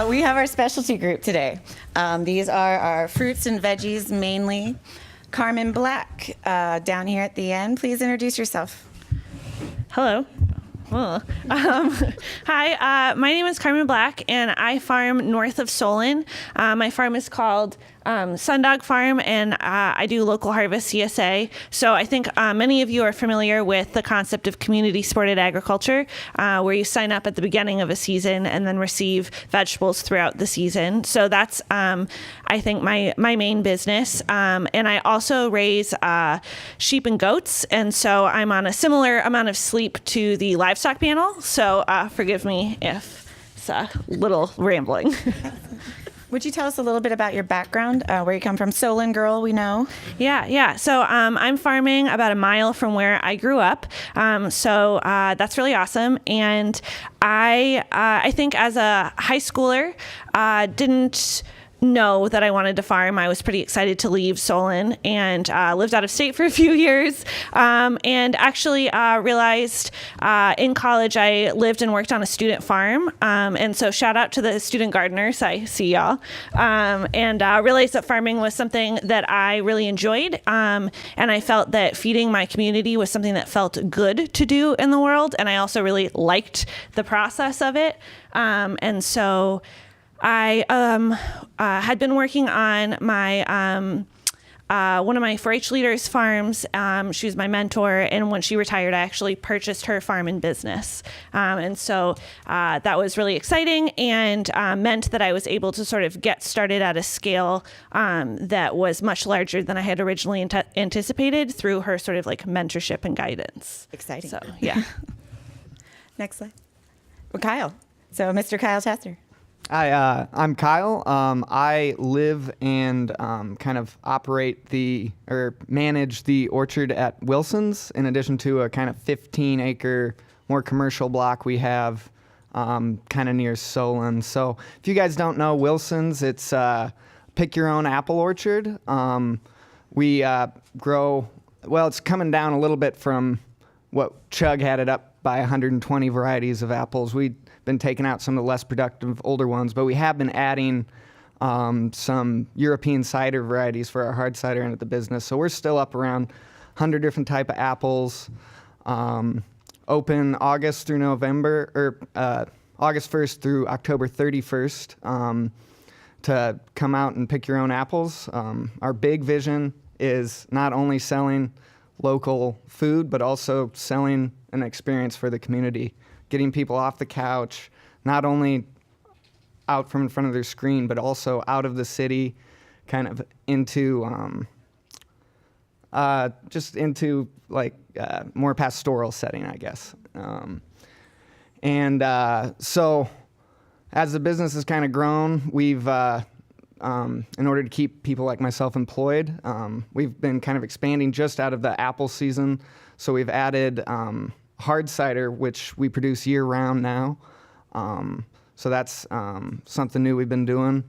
We have our specialty group today. These are our fruits and veggies mainly. Carmen Black, down here at the end. Please introduce yourself. Hello. Hi, my name is Carmen Black, and I farm north of Solon. My farm is called Sundog Farm, and I do local harvest CSA. So I think many of you are familiar with the concept of community supported agriculture, where you sign up at the beginning of a season and then receive vegetables throughout the season. So that's, I think, my main business. And I also raise sheep and goats, and so I'm on a similar amount of sleep to the livestock panel. So forgive me if it's a little rambling. Would you tell us a little bit about your background, where you come from? Solon girl, we know. Yeah. So I'm farming about a mile from where I grew up. So that's really awesome. And I think as a high schooler, didn't know that I wanted to farm. I was pretty excited to leave Solon and lived out of state for a few years, and actually realized in college I lived and worked on a student farm, and so shout out to the student gardeners, I see y'all, and realized that farming was something that I really enjoyed, and I felt that feeding my community was something that felt good to do in the world, and I also really liked the process of it, and so I had been working on my one of my 4-H leaders' farms. She was my mentor, and when she retired, I actually purchased her farm and business. And so that was really exciting and meant that I was able to sort of get started at a scale that was much larger than I had originally anticipated through her sort of like mentorship and guidance. Exciting. So, yeah. Next slide. Well, Kyle. So Mr. Kyle Chester. Hi, I'm Kyle. I live and kind of manage the orchard at Wilson's, in addition to a kind of 15-acre, more commercial block we have kind of near Solon. So if you guys don't know Wilson's, it's pick your own apple orchard. We grow, well, it's coming down a little bit from what Chug had it up by 120 varieties of apples. We've been taking out some of the less productive older ones, but we have been adding some European cider varieties for our hard cider end of the business. So we're still up around 100 different type of apples. Open August through November, or August 1st through October 31st to come out and pick your own apples. Our big vision is not only selling local food, but also selling an experience for the community, getting people off the couch, not only out from in front of their screen, but also out of the city, kind of into just into like more pastoral setting, I guess. So as the business has kind of grown, we've in order to keep people like myself employed, we've been kind of expanding just out of the apple season. So we've added hard cider, which we produce year-round now. So that's something new we've been doing.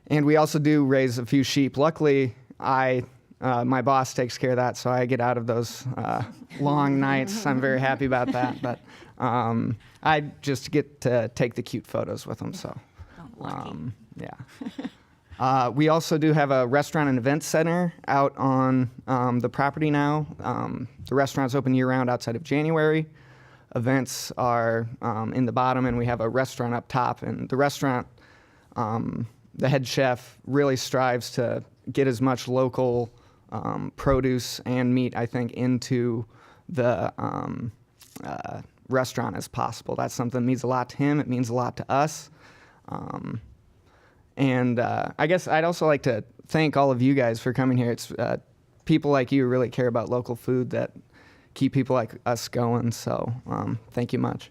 And we also do raise a few sheep. Luckily, my boss takes care of that, so I get out of those long nights. I'm very happy about that. But I just get to take the cute photos with them. So, yeah. We also do have a restaurant and event center out on the property now. The restaurant's open year-round outside of January. Events are in the bottom, and we have a restaurant up top. And the restaurant, the head chef really strives to get as much local produce and meat, I think, into the restaurant as possible. That's something that means a lot to him. It means a lot to us. And I guess I'd also like to thank all of you guys for coming here. It's people like you who really care about local food that keep people like us going. So thank you much.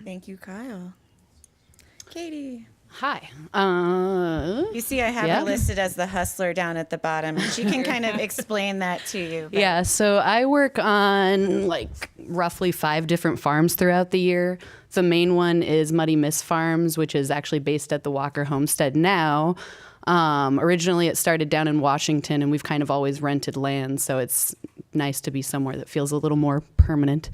Thank you, Kyle. Katie. Hi. You see I have her listed as the hustler down at the bottom. She can kind of explain that to you. But. Yeah, so I work on like roughly 5 different farms throughout the year. The main one is Muddy Miss Farms, which is actually based at the Walker Homestead now. Originally it started down in Washington, and we've kind of always rented land, so it's nice to be somewhere that feels a little more permanent.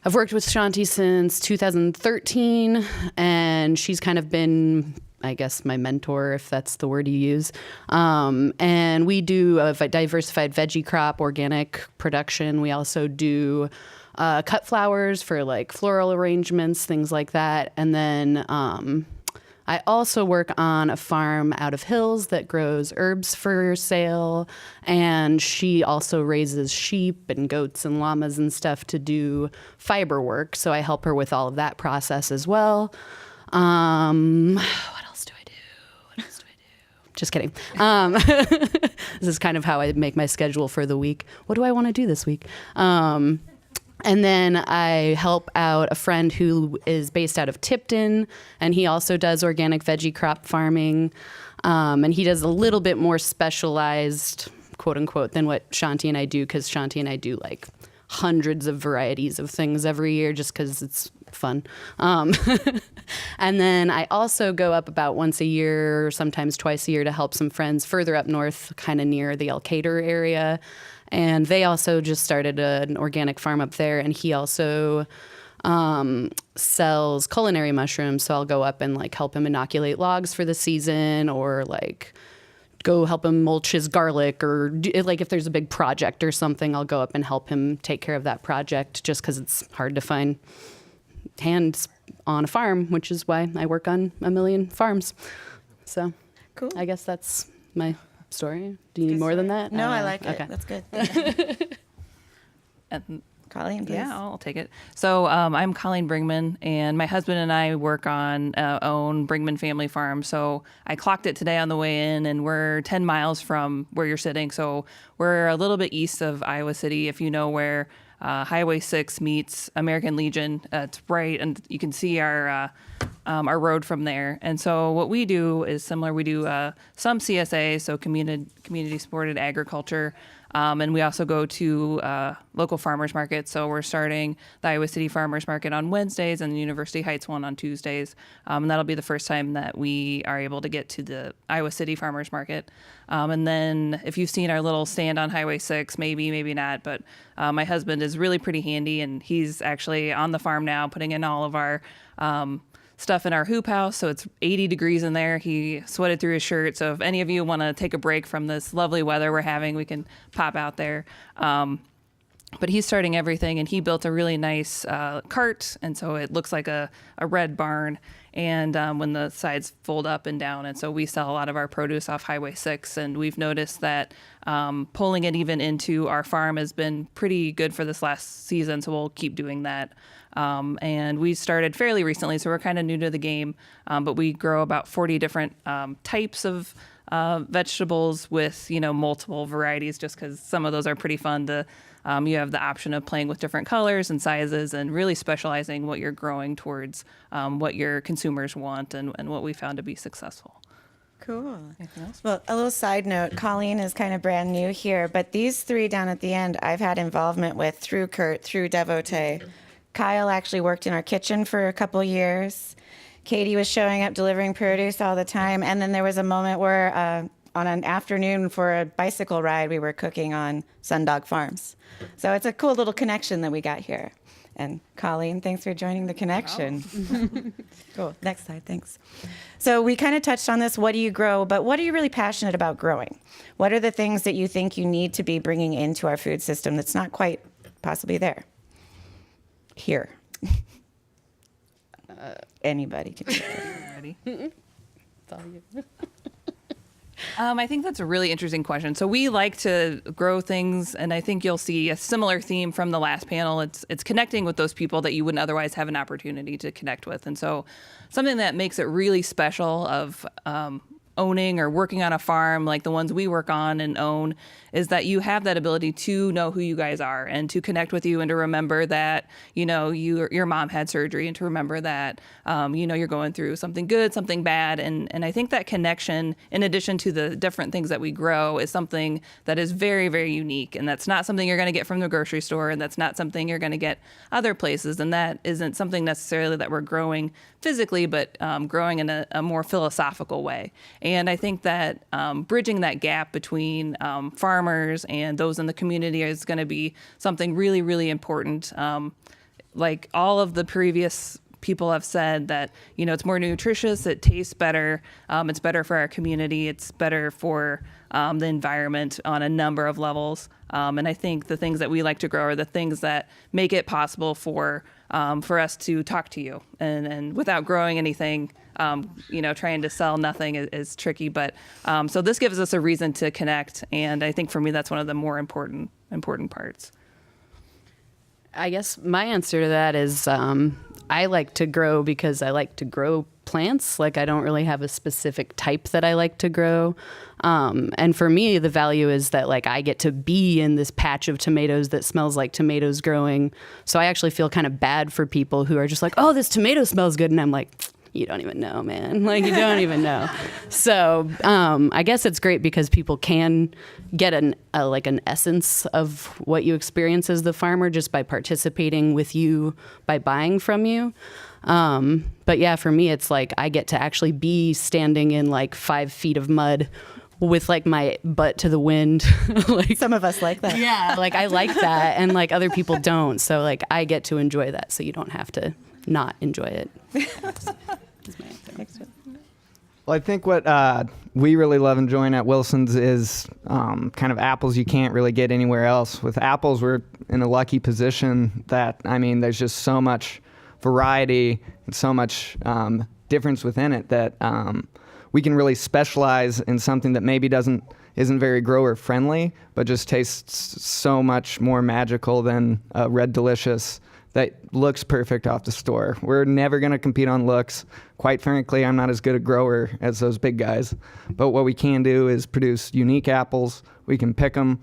I've worked with Shanti since 2013, and she's kind of been, I guess, my mentor, if that's the word you use. And we do a diversified veggie crop, organic production. We also do cut flowers for like floral arrangements, things like that. And then I also work on a farm out of Hills that grows herbs for sale. And she also raises sheep and goats and llamas and stuff to do fiber work. So I help her with all of that process as well. What else do I do? Just kidding. This is kind of how I make my schedule for the week. What do I want to do this week? And then I help out a friend who is based out of Tipton, and he also does organic veggie crop farming. And he does a little bit more specialized, quote unquote, than what Shanti and I do, because Shanti and I do like hundreds of varieties of things every year just because it's fun. And then I also go up about once a year, or sometimes twice a year, to help some friends further up north, kind of near the Elkader area. And they also just started an organic farm up there, and he also sells culinary mushrooms. So I'll go up and like help him inoculate logs for the season, or like go help him mulch his garlic, or like if there's a big project or something, I'll go up and help him take care of that project, just because it's hard to find hands on a farm, which is why I work on a million farms. So Cool. I guess that's my story. Do you need more than that? No, I like it. Okay. That's good. And Colleen, please. yeah, I'll take it. So I'm Colleen Bringman, and my husband and I work on own Bringman Family Farm. So I clocked it today on the way in, and we're 10 miles from where you're sitting. So we're a little bit east of Iowa City, if you know where Highway 6 meets American Legion. It's right, and you can see our road from there. And so what we do is similar. We do some CSA, so community supported agriculture. And we also go to local farmers markets. So we're starting the Iowa City Farmers Market on Wednesdays and the University Heights one on Tuesdays. And that'll be the first time that we are able to get to the Iowa City Farmers Market. And then if you've seen our little stand on Highway 6, maybe not, but my husband is really pretty handy, and he's actually on the farm now putting in all of our stuff in our hoop house. So it's 80 degrees in there. He sweated through his shirt. So if any of you want to take a break from this lovely weather we're having, we can pop out there. But he's starting everything, and he built a really nice cart. And so it looks like a red barn. And when the sides fold up and down. And so we sell a lot of our produce off Highway 6. And we've noticed that pulling it even into our farm has been pretty good for this last season. So we'll keep doing that. And we started fairly recently, so we're kind of new to the game, but we grow about 40 different types of vegetables with, multiple varieties, just because some of those are pretty fun. You have the option of playing with different colors and sizes and really specializing what you're growing towards what your consumers want and what we found to be successful. Cool. Anything else? Well, a little side note, Colleen is kind of brand new here, but these three down at the end, I've had involvement with through Kurt, through Devotee. Kyle actually worked in our kitchen for a couple years. Katie was showing up delivering produce all the time. And then there was a moment where on an afternoon for a bicycle ride, we were cooking on Sundog Farms. So it's a cool little connection that we got here. And Colleen, thanks for joining the connection. Cool. Next slide, thanks. So we kind of touched on this, what do you grow, but what are you really passionate about growing? What are the things that you think you need to be bringing into our food system that's not quite possibly there? Here. Anybody can do it. Ready? It's all you. I think that's a really interesting question. So we like to grow things, and I think you'll see a similar theme from the last panel. It's connecting with those people that you wouldn't otherwise have an opportunity to connect with. And so something that makes it really special of owning or working on a farm like the ones we work on and own is that you have that ability to know who you guys are and to connect with you and to remember that, your mom had surgery, and to remember that, you're going through something good, something bad. And I think that connection, in addition to the different things that we grow, is something that is very, very unique. And that's not something you're going to get from the grocery store, and that's not something you're going to get other places. And that isn't something necessarily that we're growing physically, but growing in a more philosophical way. And I think that bridging that gap between farmers and those in the community is going to be something really, really important. like all of the previous people have said that, it's more nutritious, it tastes better, it's better for our community, it's better for the environment on a number of levels. And I think the things that we like to grow are the things that make it possible for us to talk to you. And without growing anything, trying to sell nothing is tricky. But so this gives us a reason to connect. And I think for me, that's one of the more important parts. I guess my answer to that is I like to grow because I like to grow plants. Like I don't really have a specific type that I like to grow. And for me, the value is that like I get to be in this patch of tomatoes that smells like tomatoes growing. So I actually feel kind of bad for people who are just like, oh, this tomato smells good. And I'm like, you don't even know, man. Like you don't even know. So I guess it's great because people can get an essence of what you experience as the farmer just by participating with you, by buying from you. But yeah, for me, it's like I get to actually be standing in like 5 feet of mud with like my butt to the wind. Like Some of us like that. yeah, like I like that, and like other people don't. So like I get to enjoy that, so you don't have to not enjoy it. Well, I think what we really love enjoying at Wilson's is kind of apples you can't really get anywhere else. With apples, we're in a lucky position that, there's just so much variety and so much difference within it that we can really specialize in something that maybe isn't very grower friendly, but just tastes so much more magical than Red Delicious that looks perfect off the store. We're never going to compete on looks. Quite frankly, I'm not as good a grower as those big guys. But what we can do is produce unique apples. We can pick them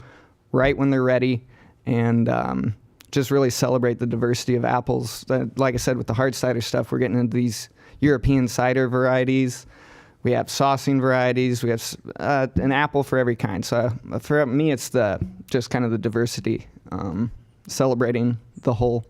right when they're ready and just really celebrate the diversity of apples. Like I said, with the hard cider stuff, we're getting into these European cider varieties. We have saucing varieties. We have an apple for every kind. So for me, it's just kind of the diversity, celebrating the whole.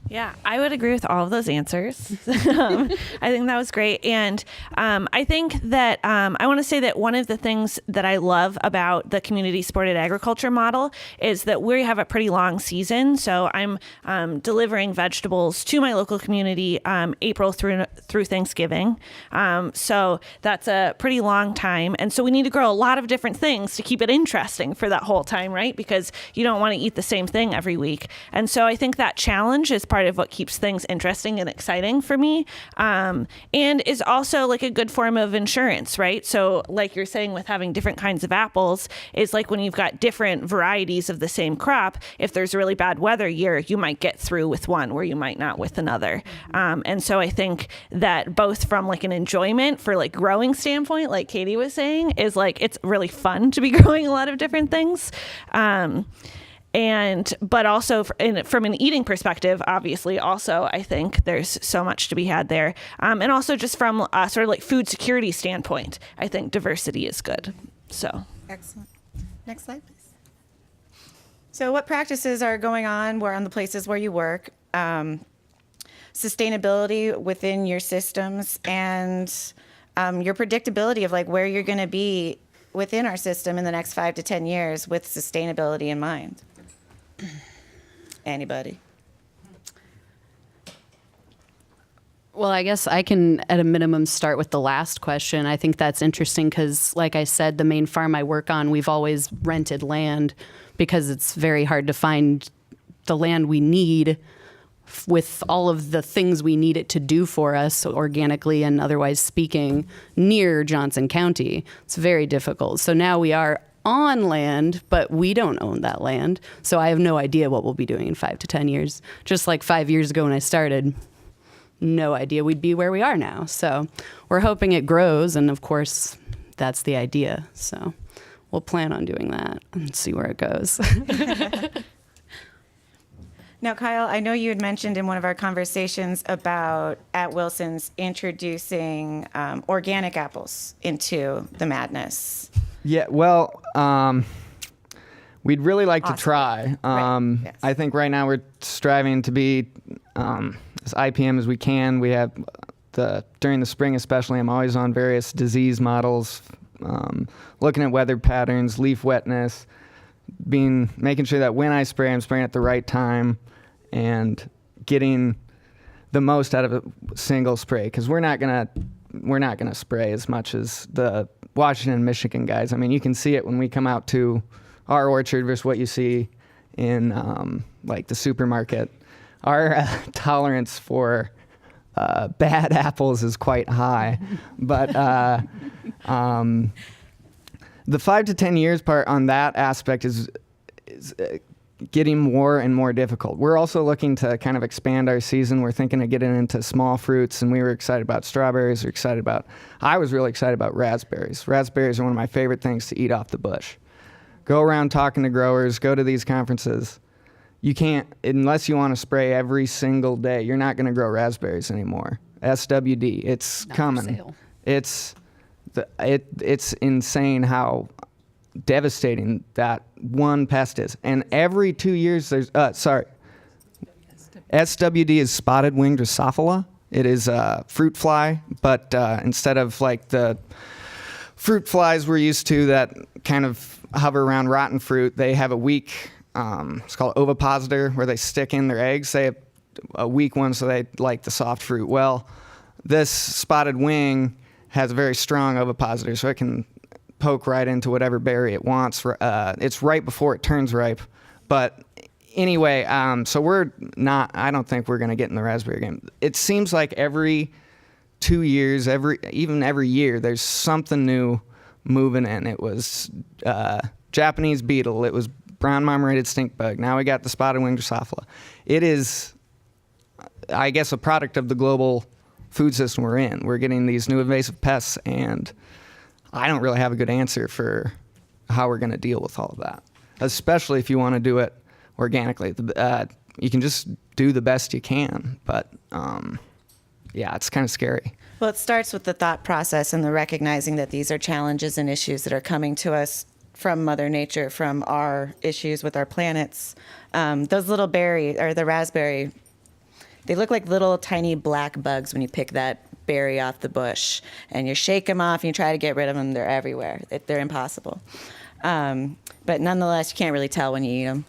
Yeah, I would agree with all of those answers. I think that was great. And I think that I want to say that one of the things that I love about the community supported agriculture model is that we have a pretty long season. So I'm delivering vegetables to my local community April through Thanksgiving. So that's a pretty long time. And so we need to grow a lot of different things to keep it interesting for that whole time, right? Because you don't want to eat the same thing every week. And so I think that challenge is part of what keeps things interesting and exciting for me, and is also like a good form of insurance, right? So like you're saying with having different kinds of apples is like when you've got different varieties of the same crop, if there's a really bad weather year, you might get through with one where you might not with another. And so I think that both from like an enjoyment for like growing standpoint, like Katie was saying, is like it's really fun to be growing a lot of different things. But also from an eating perspective, obviously, also, I think there's so much to be had there. And also just from sort of like food security standpoint, I think diversity is good. So. Excellent. Next slide, please. So what practices are going on on the places where you work, sustainability within your systems, and your predictability of like where you're going to be within our system in the next 5 to 10 years with sustainability in mind? Anybody? Well, I guess I can, at a minimum, start with the last question. I think that's interesting because, like I said, the main farm I work on, we've always rented land because it's very hard to find the land we need with all of the things we need it to do for us, organically and otherwise speaking, near Johnson County. It's very difficult. So now we are on land, but we don't own that land. So I have no idea what we'll be doing in 5 to 10 years. Just like 5 years ago when I started, no idea we'd be where we are now. So we're hoping it grows. And of course, that's the idea. So we'll plan on doing that and see where it goes. Now, Kyle, I know you had mentioned in one of our conversations about at Wilson's introducing organic apples into the madness. Yeah, well, we'd really like to try. Right. Yes. I think right now we're striving to be as IPM as we can. We have during the spring especially, I'm always on various disease models, looking at weather patterns, leaf wetness, making sure that when I spray, I'm spraying at the right time. and getting the most out of a single spray, because we're not gonna spray as much as the Washington and Michigan guys. I mean, you can see it when we come out to our orchard versus what you see in like the supermarket. Our tolerance for bad apples is quite high, but the 5 to 10 years part on that aspect is getting more and more difficult. We're also looking to kind of expand our season. We're thinking of getting into small fruits, and we were excited about strawberries. I was really excited about raspberries. Raspberries are one of my favorite things to eat off the bush. Go around talking to growers, go to these conferences. You can't, unless you want to spray every single day, you're not going to grow raspberries anymore. SWD, it's Not for coming. sale. It's insane how devastating that one pest is. And every 2 years there's SWD is spotted winged Drosophila. It is a fruit fly, but instead of like the fruit flies we're used to that kind of hover around rotten fruit, they have a weak, it's called ovipositor, where they stick in their eggs. They have a weak one, so they like the soft fruit. Well, this spotted wing has a very strong ovipositor, so it can poke right into whatever berry it wants. It's right before it turns ripe. But anyway, so I don't think we're going to get in the raspberry game. It seems like every 2 years, even every year, there's something new moving in. It was Japanese beetle. It was brown marmorated stink bug. Now we got the spotted winged Drosophila. It is, I guess, a product of the global food system we're in. We're getting these new invasive pests, and I don't really have a good answer for how we're going to deal with all of that, especially if you want to do it organically. You can just do the best you can, but yeah, it's kind of scary. Well, it starts with the thought process and the recognizing that these are challenges and issues that are coming to us from Mother Nature, from our issues with our planets. Those little berry, or the raspberry, they look like little tiny black bugs when you pick that berry off the bush. And you shake them off and you try to get rid of them. They're everywhere. They're impossible. But nonetheless, you can't really tell when you eat them.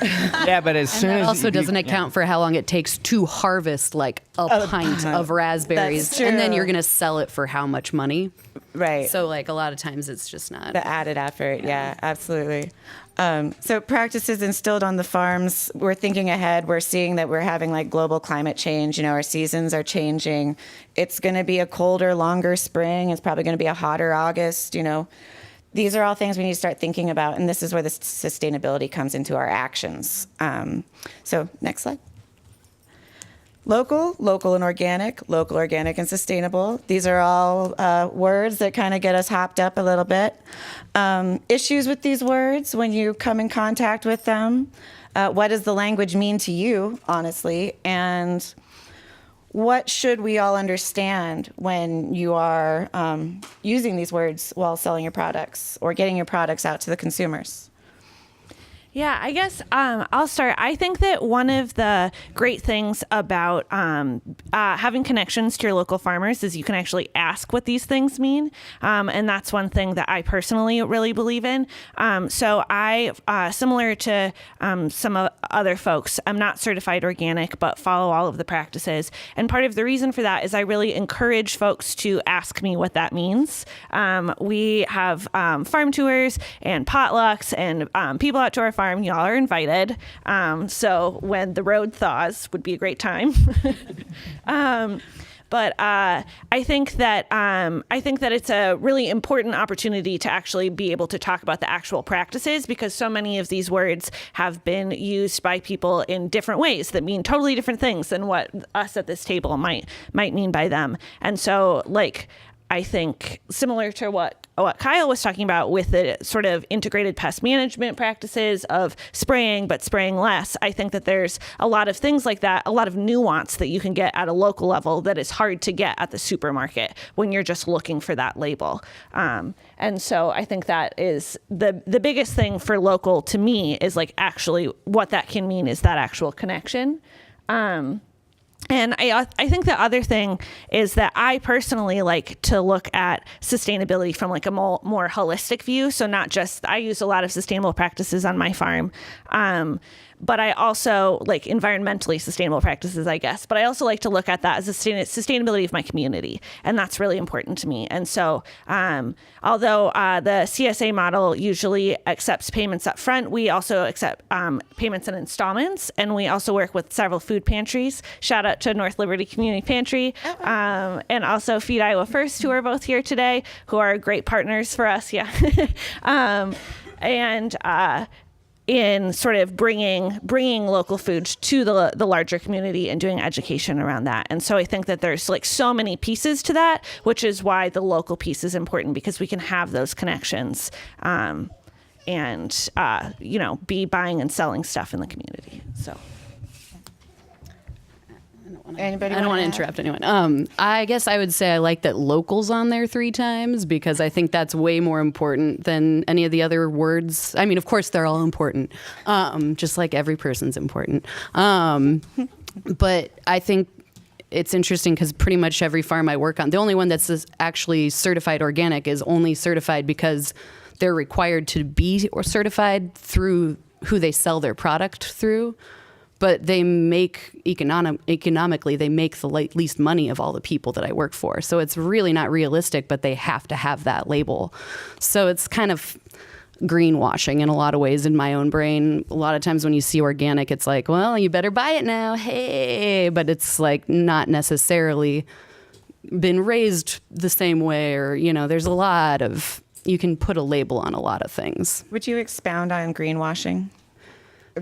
Yeah, but as soon That as also you- doesn't account for how long it takes to harvest like a pint of raspberries, That's and then true. you're going to sell it for how much money? Right. So like a lot of times it's just not. The added effort, yeah, absolutely. So practices instilled on the farms, we're thinking ahead. We're seeing that we're having like global climate change. You know, our seasons are changing. It's going to be a colder, longer spring. It's probably going to be a hotter August, you know. These are all things we need to start thinking about, and this is where the sustainability comes into our actions. So next slide. Local and organic, local, organic, and sustainable. These are all words that kind of get us hopped up a little bit. Issues with these words when you come in contact with them. What does the language mean to you, honestly? And what should we all understand when you are using these words while selling your products or getting your products out to the consumers? Yeah, I guess I'll start. I think that one of the great things about having connections to your local farmers is you can actually ask what these things mean. And that's one thing that I personally really believe in. So I, similar to some other folks, I'm not certified organic, but follow all of the practices. And part of the reason for that is I really encourage folks to ask me what that means. We have farm tours and potlucks and people out to our farm. Y'all are invited. So when the road thaws would be a great time. But I think that it's a really important opportunity to actually be able to talk about the actual practices, because so many of these words have been used by people in different ways that mean totally different things than what us at this table might mean by them. And so, like, I think similar to what Kyle was talking about with the sort of integrated pest management practices of spraying, but spraying less, I think that there's a lot of things like that, a lot of nuance that you can get at a local level that is hard to get at the supermarket when you're just looking for that label. And so I think that is the biggest thing for local to me is like actually what that can mean is that actual connection. And I think the other thing is that I personally like to look at sustainability from like a more holistic view. So not just, I use a lot of sustainable practices on my farm. but I also like environmentally sustainable practices, I guess. But I also like to look at that as a sustainability of my community, and that's really important to me. And so, although the CSA model usually accepts payments up front, we also accept payments in installments, and we also work with several food pantries. Shout out to North Liberty Community Pantry, and also Feed Iowa First, who are both here today, who are great partners for us. Yeah, in sort of bringing local food to the larger community and doing education around that. And so I think that there's like so many pieces to that, which is why the local piece is important, because we can have those connections and be buying and selling stuff in the community. So. I don't want to interrupt anyone. I guess I would say I like that local's on there 3 times, because I think that's way more important than any of the other words. I mean, of course, they're all important, just like every person's important. But I think it's interesting because pretty much every farm I work on, the only one that's actually certified organic is only certified because they're required to be certified through who they sell their product through. But they make economically, they make the least money of all the people that I work for. So it's really not realistic, but they have to have that label. So it's kind of greenwashing in a lot of ways in my own brain. A lot of times when you see organic, it's like, well, you better buy it now. Hey, but it's like not necessarily been raised the same way, or, there's a lot of, you can put a label on a lot of things. Would you expound on greenwashing?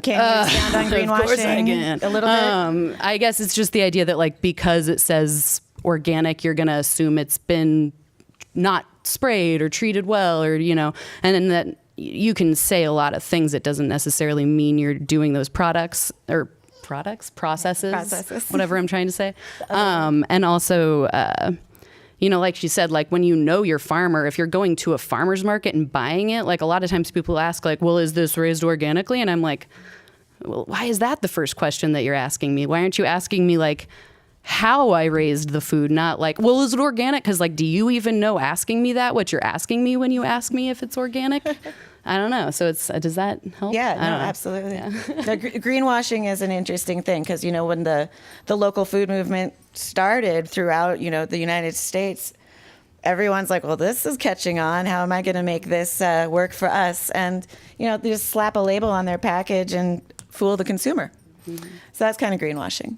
Can you expound on greenwashing? Of course I can. A little bit? I guess it's just the idea that, like, because it says organic, you're going to assume it's been not sprayed or treated well, or, and then that you can say a lot of things. It doesn't necessarily mean you're doing those processes, whatever I'm trying to say. And also, like she said, like when your farmer, if you're going to a farmer's market and buying it, like a lot of times people ask like, well, is this raised organically? And I'm like, well, why is that the first question that you're asking me? Why aren't you asking me like how I raised the food? Not like, well, is it organic? Because like, do you even know asking me that, what you're asking me when you ask me if it's organic? I don't know. So does that help? Yeah, no, absolutely. Yeah. Greenwashing is an interesting thing because, when the local food movement started throughout, the United States, everyone's like, well, this is catching on. How am I going to make this work for us? And, they just slap a label on their package and fool the consumer. Mm-hmm. So that's kind of greenwashing.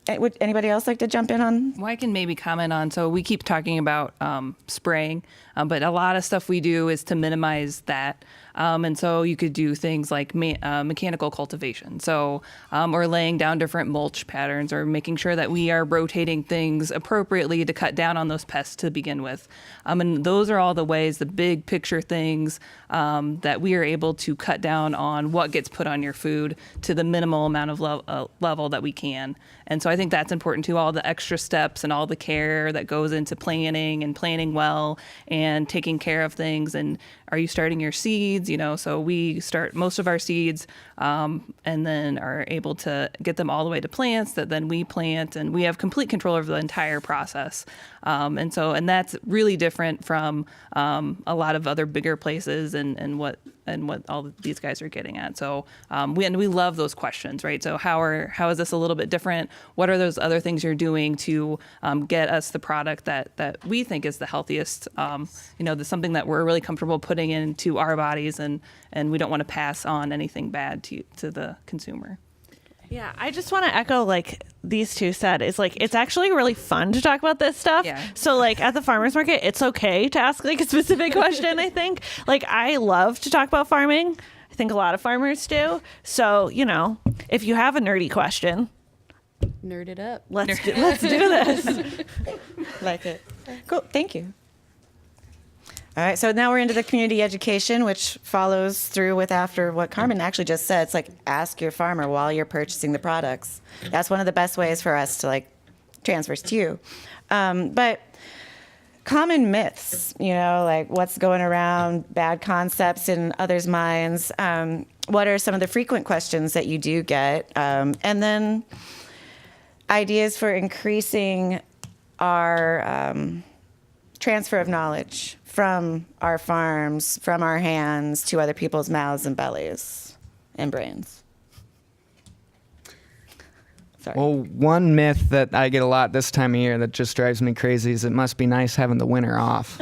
Would anybody else like to jump in on? Well, I can maybe comment on, so we keep talking about spraying, but a lot of stuff we do is to minimize that. And so you could do things like mechanical cultivation. So, or laying down different mulch patterns, or making sure that we are rotating things appropriately to cut down on those pests to begin with. And those are all the ways, the big picture things that we are able to cut down on what gets put on your food to the minimal amount of level that we can. And so I think that's important too, all the extra steps and all the care that goes into planning well and taking care of things. And are you starting your seeds? So we start most of our seeds and then are able to get them all the way to plants that then we plant, and we have complete control over the entire process. And that's really different from a lot of other bigger places and what all these guys are getting at. So we love those questions, right? So how is this a little bit different? What are those other things you're doing to get us the product that we think is the healthiest? Something that we're really comfortable putting into our bodies, and we don't want to pass on anything bad to the consumer. Yeah, I just want to echo like these two said, is like it's actually really fun to talk about this stuff. Yeah. So like at the farmer's market, it's okay to ask like a specific question, I think. Like I love to talk about farming. I think a lot of farmers do. So, if you have a nerdy question, Nerd it up. let's do this. Like it. Cool. Thank you. All right, so now we're into the community education, which follows through with after what Carmen actually just said. It's like ask your farmer while you're purchasing the products. That's one of the best ways for us to like transfers to you. But common myths, like what's going around, bad concepts in others' minds. What are some of the frequent questions that you do get? And then ideas for increasing our transfer of knowledge from our farms, from our hands to other people's mouths and bellies. and brains. Sorry. Well, one myth that I get a lot this time of year that just drives me crazy is it must be nice having the winter off.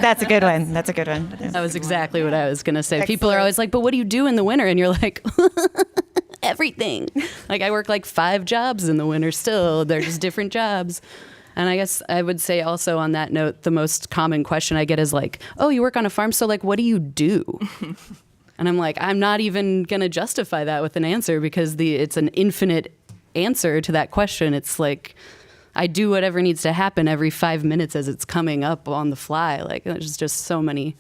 That's a good one. That's a good one. That was exactly what I was going to say. People are Excellent. always like, but what do you do in the winter? And you're like, everything. Like, I work like 5 jobs in the winter still. They're just different jobs. And I guess I would say also on that note, the most common question I get is like, oh, you work on a farm, so like, what do you do? And I'm like, I'm not even going to justify that with an answer because it's an infinite answer to that question. It's like, I do whatever needs to happen every 5 minutes as it's coming up on the fly. Like, there's just so many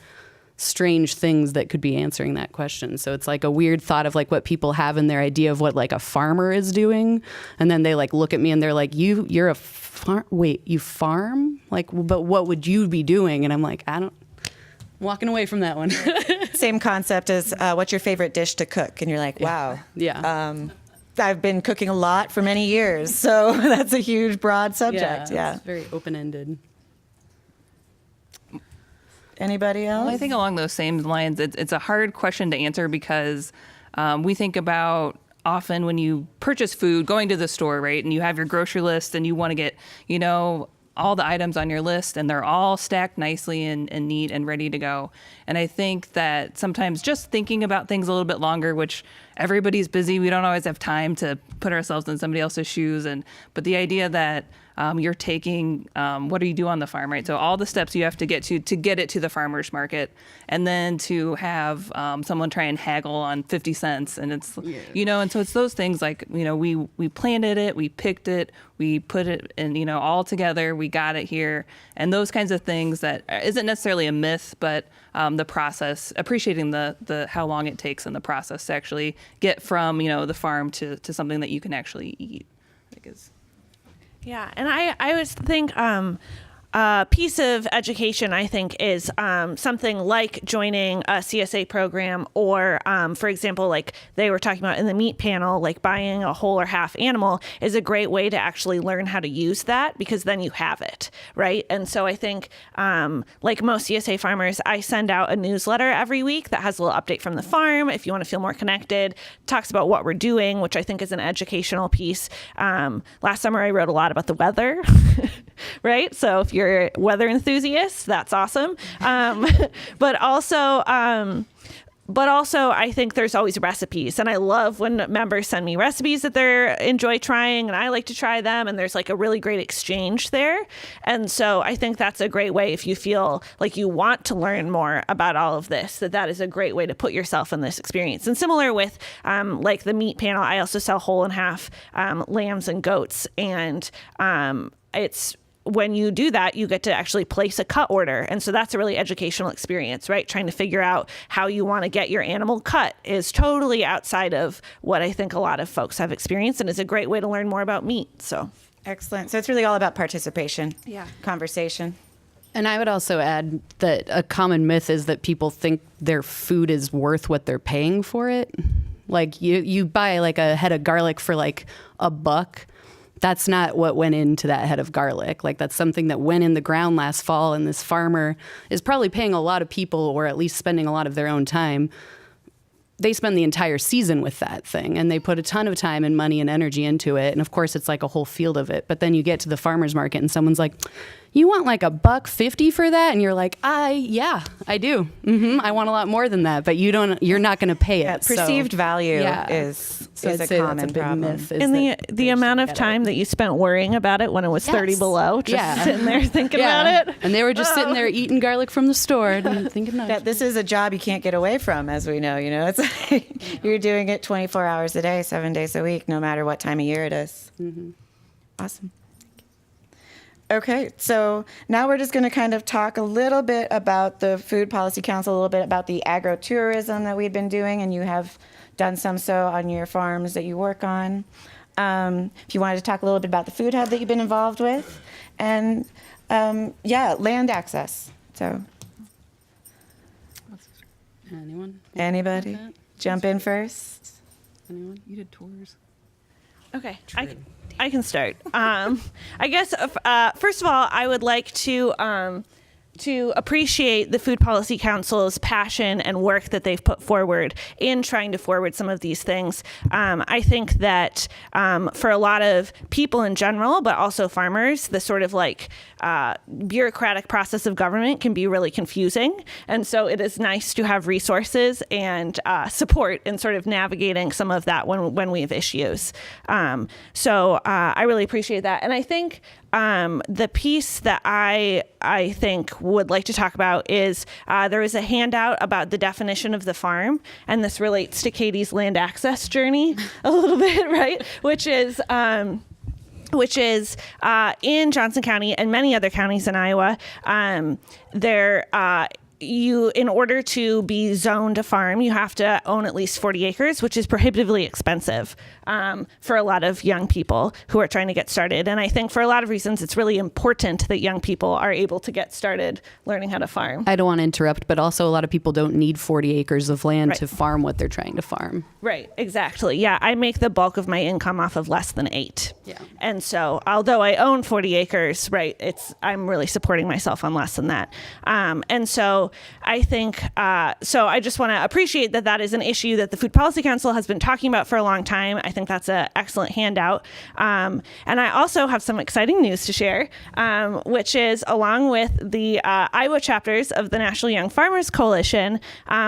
strange things that could be answering that question. So it's like a weird thought of like what people have in their idea of what like a farmer is doing. And then they like look at me and they're like, you're a wait, you farm? Like, but what would you be doing? And I'm like, walking away from that one. Same concept as what's your favorite dish to cook? And you're like, wow. Yeah. I've been cooking a lot for many years. So that's a huge, broad subject. Yeah. It's very open-ended. Anybody else? Well, I think along those same lines, it's a hard question to answer because we think about often when you purchase food, going to the store, right? And you have your grocery list and you want to get, all the items on your list and they're all stacked nicely and neat and ready to go. And I think that sometimes just thinking about things a little bit longer, which everybody's busy, we don't always have time to put ourselves in somebody else's shoes. But the idea that you're taking, what do you do on the farm, right? So all the steps you have to get it to the farmer's market, and then to have someone try and haggle on 50 cents. And it's, and so it's those things like, we planted it, we picked it, we put it in, all together, we got it here. And those kinds of things that isn't necessarily a myth, but the process, appreciating the how long it takes in the process to actually get from, the farm to something that you can actually eat. I think is. Yeah, and I always think a piece of education, I think, is something like joining a CSA program or, for example, like they were talking about in the meat panel, like buying a whole or half animal is a great way to actually learn how to use that because then you have it, right? And so I think, like most CSA farmers, I send out a newsletter every week that has a little update from the farm. If you want to feel more connected, talks about what we're doing, which I think is an educational piece. Last summer, I wrote a lot about the weather, right? So if you're a weather enthusiast, that's awesome. But also, I think there's always recipes, and I love when members send me recipes that they enjoy trying, and I like to try them, and there's like a really great exchange there. And so I think that's a great way if you feel like you want to learn more about all of this, that is a great way to put yourself in this experience. And similar with like the meat panel, I also sell whole and half lambs and goats, and it's when you do that, you get to actually place a cut order. And so that's a really educational experience, right? Trying to figure out how you want to get your animal cut is totally outside of what I think a lot of folks have experienced and is a great way to learn more about meat. So Excellent. So it's really all about participation. Yeah. Conversation. And I would also add that a common myth is that people think their food is worth what they're paying for it. Like you buy like a head of garlic for like $1. That's not what went into that head of garlic. Like that's something that went in the ground last fall, and this farmer is probably paying a lot of people, or at least spending a lot of their own time. They spend the entire season with that thing, and they put a ton of time and money and energy into it. And of course, it's like a whole field of it. But then you get to the farmer's market, and someone's like, "You want like $1.50 for that?" And you're like, "Yeah, I do. I want a lot more than that." But you're not going to pay it. Yeah, perceived value is I'd a say common that's a big problem. myth. is and that the they amount should of get time it. that you spent worrying about it when it was 30 Yes. below, just Yeah. sitting there thinking Yeah. about it. And they were just sitting there eating garlic from the store and thinking, no. That this is a job you can't get away from, as we know. It's like you're doing it 24 hours a day, 7 days a week, no matter what time of year it is. Awesome. Okay, so now we're just going to kind of talk a little bit about the Food Policy Council, a little bit about the agro tourism that we've been doing, and you have done some so on your farms that you work on. If you wanted to talk a little bit about the food hub that you've been involved with, and land access. So Anyone? anybody that? jump in first? Anyone? You did tours. Okay, I can start. I guess first of all, I would like to to appreciate the Food Policy Council's passion and work that they've put forward in trying to forward some of these things. I think that for a lot of people in general, but also farmers, the sort of like bureaucratic process of government can be really confusing. And so it is nice to have resources and support in sort of navigating some of that when we have issues. So I really appreciate that. And I think the piece that I think would like to talk about is there is a handout about the definition of the farm, and this relates to Katie's land access journey a little bit, right? Which is in Johnson County and many other counties in Iowa, in order to be zoned a farm, you have to own at least 40 acres, which is prohibitively expensive for a lot of young people who are trying to get started. And I think for a lot of reasons, it's really important that young people are able to get started learning how to farm. I don't want to interrupt, but also a lot of people don't need 40 acres of land to farm what they're trying to farm. Right, exactly. Yeah, I make the bulk of my income off of less than 8. Yeah. And so although I own 40 acres, right, I'm really supporting myself on less than that. And so I think, so I just want to appreciate that is an issue that the Food Policy Council has been talking about for a long time. I think that's an excellent handout. And I also have some exciting news to share, which is along with the Iowa chapters of the National Young Farmers Coalition,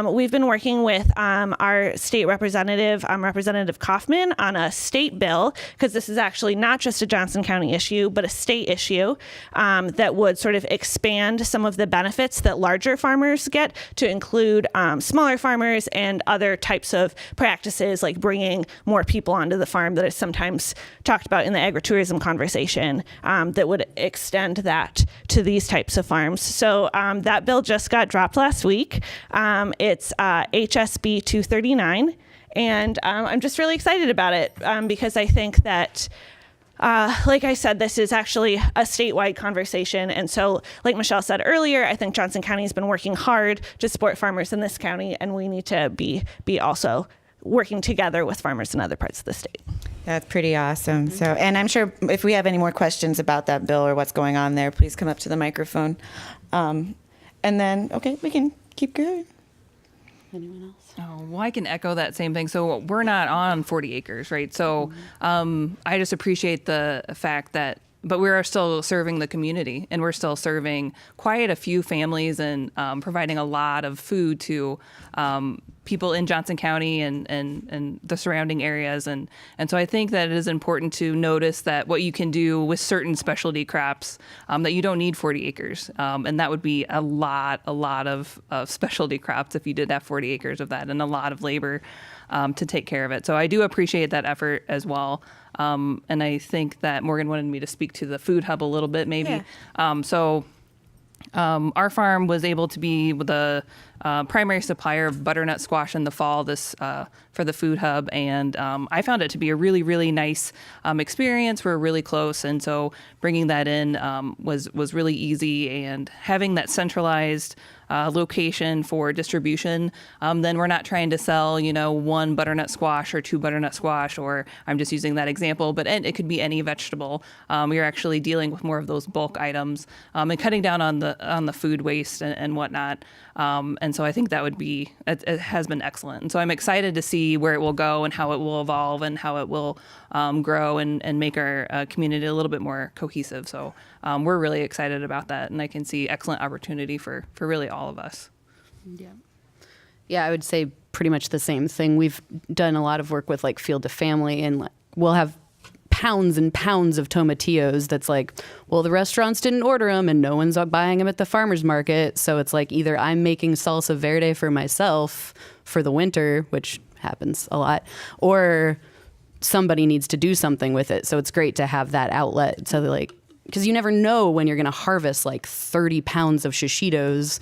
we've been working with our state representative, Representative Kaufman, on a state bill, because this is actually not just a Johnson County issue, but a state issue that would sort of expand some of the benefits that larger farmers get to include smaller farmers and other types of practices like bringing more people onto the farm that is sometimes talked about in the Agri Tourism conversation that would extend that to these types of farms. So that bill just got dropped last week. It's HSB 239. And I'm just really excited about it because I think that like I said, this is actually a statewide conversation. And so, like Michelle said earlier, I think Johnson County has been working hard to support farmers in this county, and we need to be also working together with farmers in other parts of the state. That's pretty awesome. So, and I'm sure if we have any more questions about that bill or what's going on there, please come up to the microphone. And then, okay, we can keep going. Anyone else? Oh, well, I can echo that same thing. So we're not on 40 acres, right? So I just appreciate the fact that, but we are still serving the community, and we're still serving quite a few families and providing a lot of food to people in Johnson County and the surrounding areas. And so I think that it is important to notice that what you can do with certain specialty crops, that you don't need 40 acres. And that would be a lot of specialty crops if you did have 40 acres of that, and a lot of labor to take care of it. So I do appreciate that effort as well. And I think that Morgan wanted me to speak to the food hub a little bit, maybe. Yeah. Our farm was able to be the primary supplier of butternut squash in the fall for the food hub, and I found it to be a really, really nice experience. We're really close, and so bringing that in was really easy, and having that centralized location for distribution, then we're not trying to sell, one butternut squash or two butternut squash, or I'm just using that example, but it could be any vegetable. You're actually dealing with more of those bulk items and cutting down on the food waste and whatnot. And so I think that it has been excellent. And so I'm excited to see where it will go and how it will evolve and how it will grow and make our community a little bit more cohesive. So we're really excited about that, and I can see excellent opportunity for really all of us. Yeah, I would say pretty much the same thing. We've done a lot of work with like Field to Family, and we'll have pounds and pounds of tomatillos that's like, well, the restaurants didn't order them and no one's buying them at the farmer's market. So it's like either I'm making salsa verde for myself for the winter, which happens a lot, or somebody needs to do something with it. So it's great to have that outlet. So like, because you never know when you're going to harvest like 30 pounds of shishitos.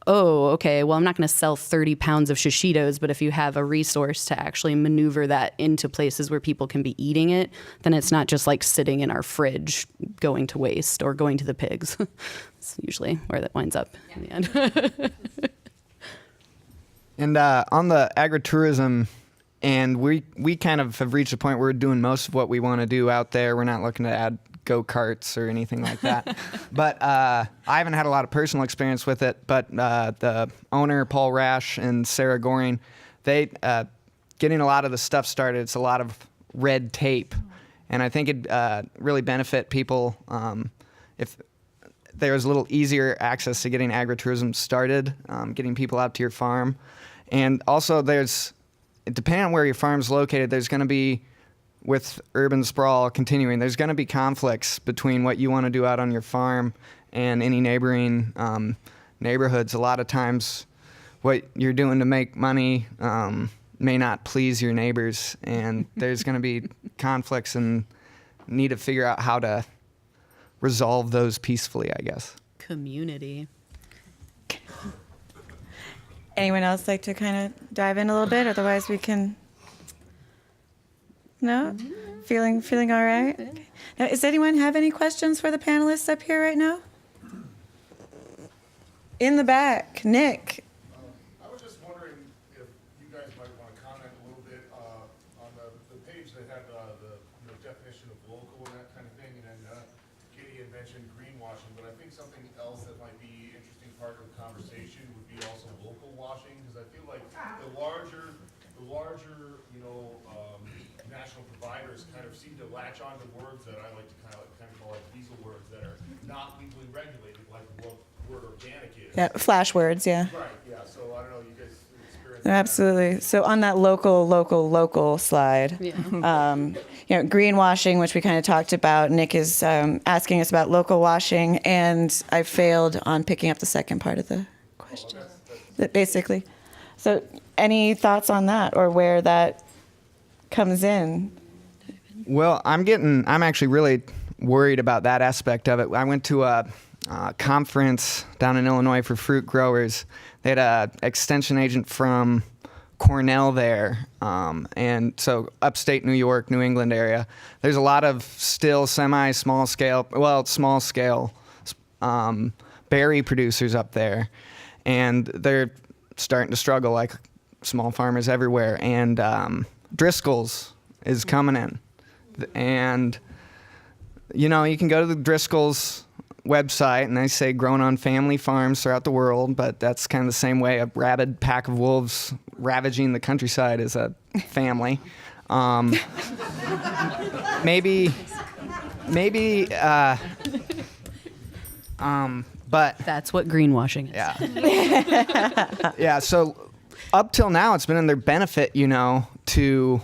Oh, okay, well, I'm not going to sell 30 pounds of shishitos, but if you have a resource to actually maneuver that into places where people can be eating it, then it's not just like sitting in our fridge going to waste or going to the pigs. It's usually where that winds up in the end. And on the agritourism, and we kind of have reached a point where we're doing most of what we want to do out there. We're not looking to add go-karts or anything like that. But I haven't had a lot of personal experience with it. But the owner, Paul Rash and Sarah Goring, they getting a lot of the stuff started. It's a lot of red tape, and I think it'd really benefit people if there was a little easier access to getting agritourism started, getting people out to your farm. And also depending on where your farm's located, there's going to be, with urban sprawl continuing, there's going to be conflicts between what you want to do out on your farm and any neighboring neighborhoods. A lot of times what you're doing to make money may not please your neighbors, and there's going to be conflicts and need to figure out how to resolve those peacefully, I guess. Community. Anyone else like to kind of dive in a little bit? Otherwise, we can. No? Feeling all right? Okay. Now, does anyone have any questions for the panelists up here right now? In the back, Nick. I was just wondering if you guys might want to comment a little bit on the page that had the definition of local and that kind of thing, and then Katie had mentioned greenwashing, but I think something else that might be an interesting part of the conversation would be also local washing, because I feel like the larger national providers kind of seem to latch on to words that I like to kind of call like weasel words that are not legally regulated, like what word organic is. Yeah, flash words, yeah. Right, yeah, so I don't know, you guys experience Absolutely. So on that local slide, Yeah. Greenwashing, which we kind of talked about, Nick is asking us about local washing, and I failed on picking up the second part of the question. Basically. So any thoughts on that, or where that comes in? Well, I'm actually really worried about that aspect of it. I went to a conference down in Illinois for fruit growers. They had an extension agent from Cornell there, and so upstate New York, New England area. There's a lot of still small scale berry producers up there, and they're starting to struggle like small farmers everywhere. And Driscoll's is coming in, and you can go to the Driscoll's website and they say grown on family farms throughout the world, but that's kind of the same way a rabid pack of wolves ravaging the countryside is a family. But That's what greenwashing is. yeah. Yeah, so up till now, it's been in their benefit, to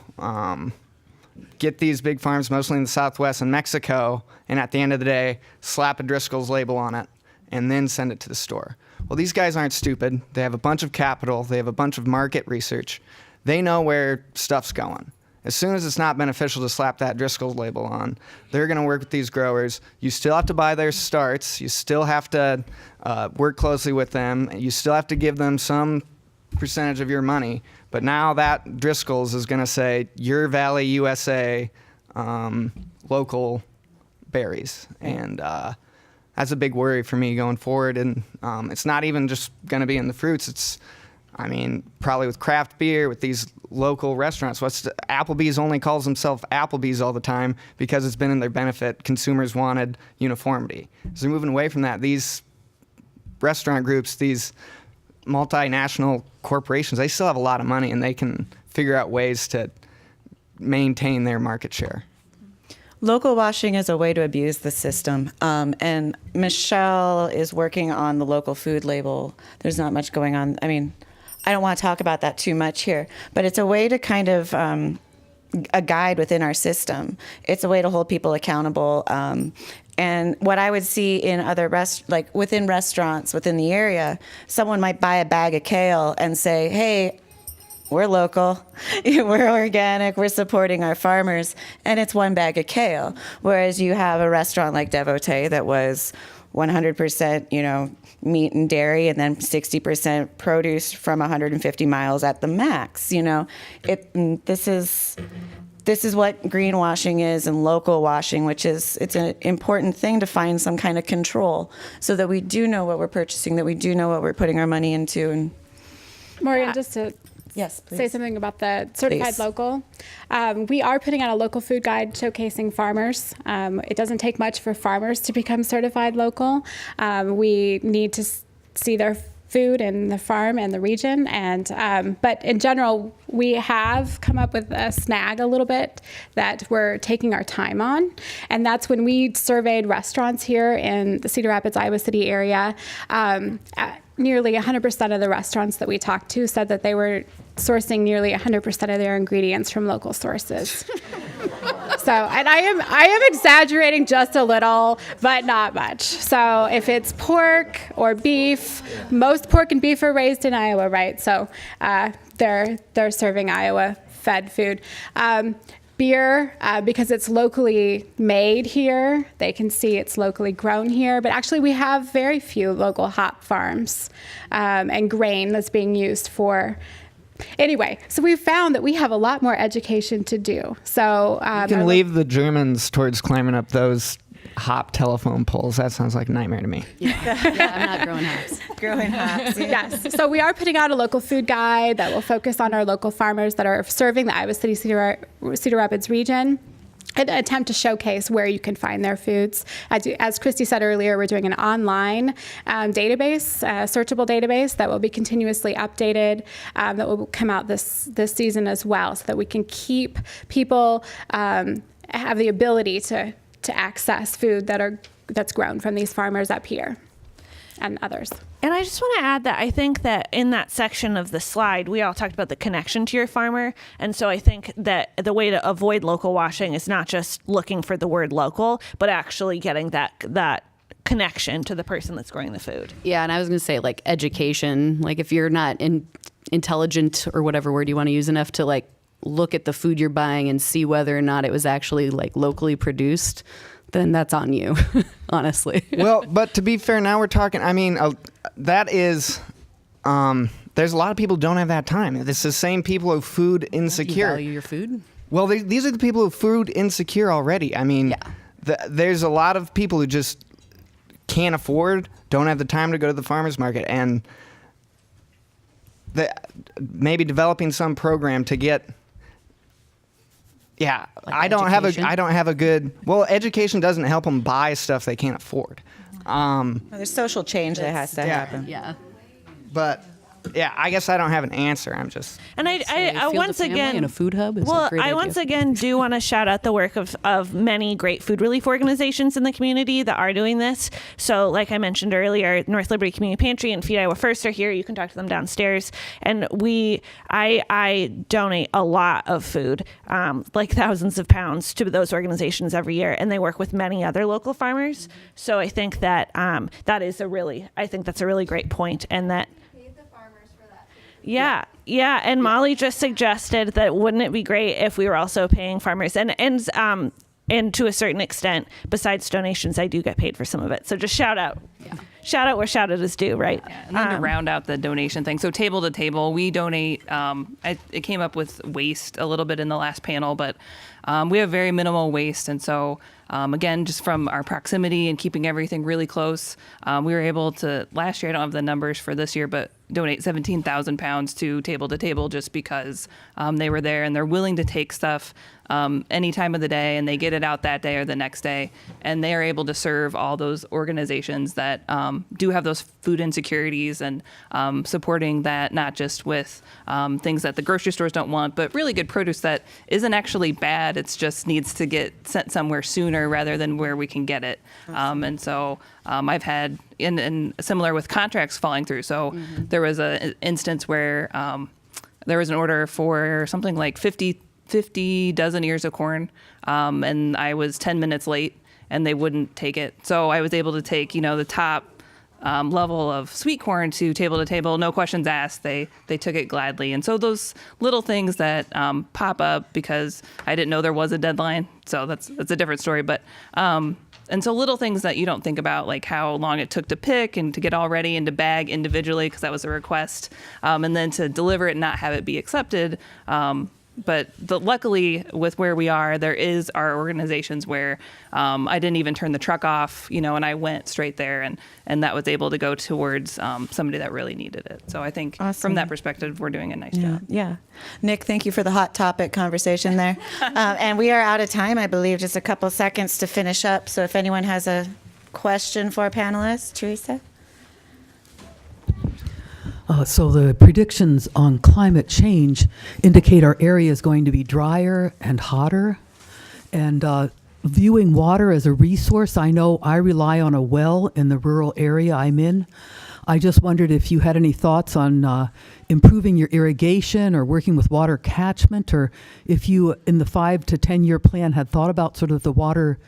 get these big farms, mostly in the Southwest and Mexico, and at the end of the day, slap a Driscoll's label on it and then send it to the store. Well, these guys aren't stupid. They have a bunch of capital. They have a bunch of market research. They know where stuff's going. As soon as it's not beneficial to slap that Driscoll's label on, they're going to work with these growers. You still have to buy their starts. You still have to work closely with them. You still have to give them some percentage of your money. But now that Driscoll's is going to say, Your Valley, USA, local berries. And that's a big worry for me going forward. And it's not even just going to be in the fruits. It's, probably with craft beer, with these local restaurants. Applebee's only calls themselves Applebee's all the time because it's been in their benefit. Consumers wanted uniformity. So they're moving away from that. These restaurant groups, these multinational corporations, they still have a lot of money and they can figure out ways to maintain their market share. Local washing is a way to abuse the system. And Michelle is working on the local food label. There's not much going on. I don't want to talk about that too much here, but it's a way to kind of a guide within our system. It's a way to hold people accountable. And what I would see in other within restaurants within the area, someone might buy a bag of kale and say, hey, we're local, we're organic, we're supporting our farmers, and it's one bag of kale. Whereas you have a restaurant like Devotee that was 100%, meat and dairy, and then 60% produce from 150 miles at the max. This is what greenwashing is, and local washing, which is, it's an important thing to find some kind of control so that we do know what we're purchasing, that we do know what we're putting our money into. And Morgan, just to Yes, say please. something about the certified Please. local. We are putting out a local food guide showcasing farmers. It doesn't take much for farmers to become certified local. We need to see their food and the farm and the region, and but in general, we have come up with a snag a little bit that we're taking our time on, and that's when we surveyed restaurants here in the Cedar Rapids, Iowa City area. Nearly 100% of the restaurants that we talked to said that they were sourcing nearly 100% of their ingredients from local sources. So, and I am exaggerating just a little, but not much. So, if it's pork or beef, most pork and beef are raised in Iowa, right? So, they're serving Iowa-fed food. Beer, because it's locally made here, they can see it's locally grown here. But actually, we have very few local hop farms and grain that's being used for. Anyway, so we found that we have a lot more education to do. So You can leave the Germans towards climbing up those hop telephone poles. That sounds like a nightmare to me. Yeah, I'm not growing hops. Growing hops. Yes. So we are putting out a local food guide that will focus on our local farmers that are serving the Iowa City Cedar Rapids region. An attempt to showcase where you can find their foods. As Christy said earlier, we're doing an online database, searchable database that will be continuously updated, that will come out this season as well, so that we can keep people have the ability to access food that's grown from these farmers up here and others. And I just want to add that I think that in that section of the slide, we all talked about the connection to your farmer. And so I think that the way to avoid local washing is not just looking for the word local, but actually getting that connection to the person that's growing the food. Yeah, and I was going to say, like, education. Like, if you're not intelligent or whatever word you want to use enough to, like, look at the food you're buying and see whether or not it was actually, like, locally produced, then that's on you, honestly. Well, but to be fair, now we're talking, I mean, that is, there's a lot of people who don't have that time. It's the same people who are food You insecure. value your food? Well, these are the people who are food insecure already. I mean, there's a lot of people who just can't afford, don't have the time to go to the farmer's market, and maybe developing some program to get. Yeah, Like I don't have a good. Well, education doesn't help them buy stuff they can't afford. Well, there's social change that has to happen. Yeah. But yeah, I guess I don't have an answer. I'm just. And I Field once of family again, and a food hub is a well, great I idea. once again do want to shout out the work of many great food relief organizations in the community that are doing this. So, like I mentioned earlier, North Liberty Community Pantry and Feed Iowa First are here. You can talk to them downstairs. And I donate a lot of food, like thousands of pounds, to those organizations every year, and they work with many other local farmers. So I think that that's a really great point, and that. Yeah. And Molly just suggested that wouldn't it be great if we were also paying farmers and to a certain extent, besides donations, I do get paid for some of it. So just shout out where shout out is due, right? And then to round out the donation thing, so table to table, we donate. It came up with waste a little bit in the last panel, but we have very minimal waste, and so again, just from our proximity and keeping everything really close, we were able to last year. I don't have the numbers for this year, but donate 17,000 pounds to table just because they were there and they're willing to take stuff any time of the day, and they get it out that day or the next day, and they are able to serve all those organizations that do have those food insecurities, and supporting that not just with things that the grocery stores don't want, but really good produce that isn't actually bad. It just needs to get sent somewhere sooner rather than where we can get it. And so I've had, and similar with contracts falling through. So there was an instance where there was an order for something like 50 dozen ears of corn, and I was 10 minutes late, and they wouldn't take it. So I was able to take, the top level of sweet corn to table, no questions asked. They took it gladly. And so those little things that pop up because I didn't know there was a deadline. So that's a different story. But and so little things that you don't think about, like how long it took to pick and to get all ready and to bag individually, because that was a request, and then to deliver it and not have it be accepted. luckily with where we are, there are organizations where I didn't even turn the truck off, and I went straight there, and that was able to go towards somebody that really needed it. So I think from that perspective, we're doing a nice job. Yeah. Nick, thank you for the hot topic conversation there. And we are out of time, I believe, just a couple seconds to finish up. So if anyone has a question for our panelists, Teresa? So the predictions on climate change indicate our area is going to be drier and hotter. And viewing water as a resource, I know I rely on a well in the rural area I'm in. I just wondered if you had any thoughts on improving your irrigation or working with water catchment, or if you, in the 5 to 10 year plan, had thought about sort of the water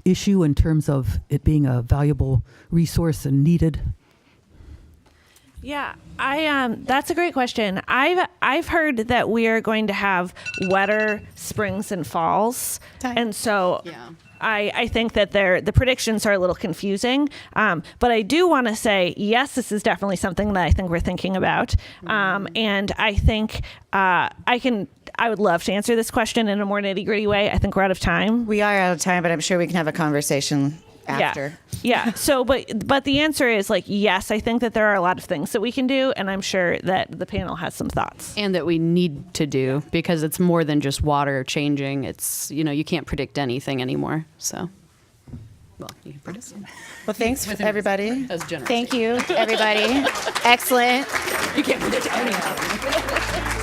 issue in terms of it being a valuable resource and needed. Yeah, that's a great question. I've heard that we are going to have wetter springs and falls, and so I think that the predictions are a little confusing. But I do want to say, yes, this is definitely something that I think we're thinking about, and I think I would love to answer this question in a more nitty-gritty way. I think we're out of time. We are out of time, but I'm sure we can have a conversation after. Yeah. So, but the answer is yes, I think that there are a lot of things that we can do, and I'm sure that the panel has some thoughts. And that we need to do, because it's more than just water changing. It's, you can't predict anything anymore. So, well, you can predict. Well, thanks, everybody. As generous. Thank you, everybody. Excellent. You can't predict anything.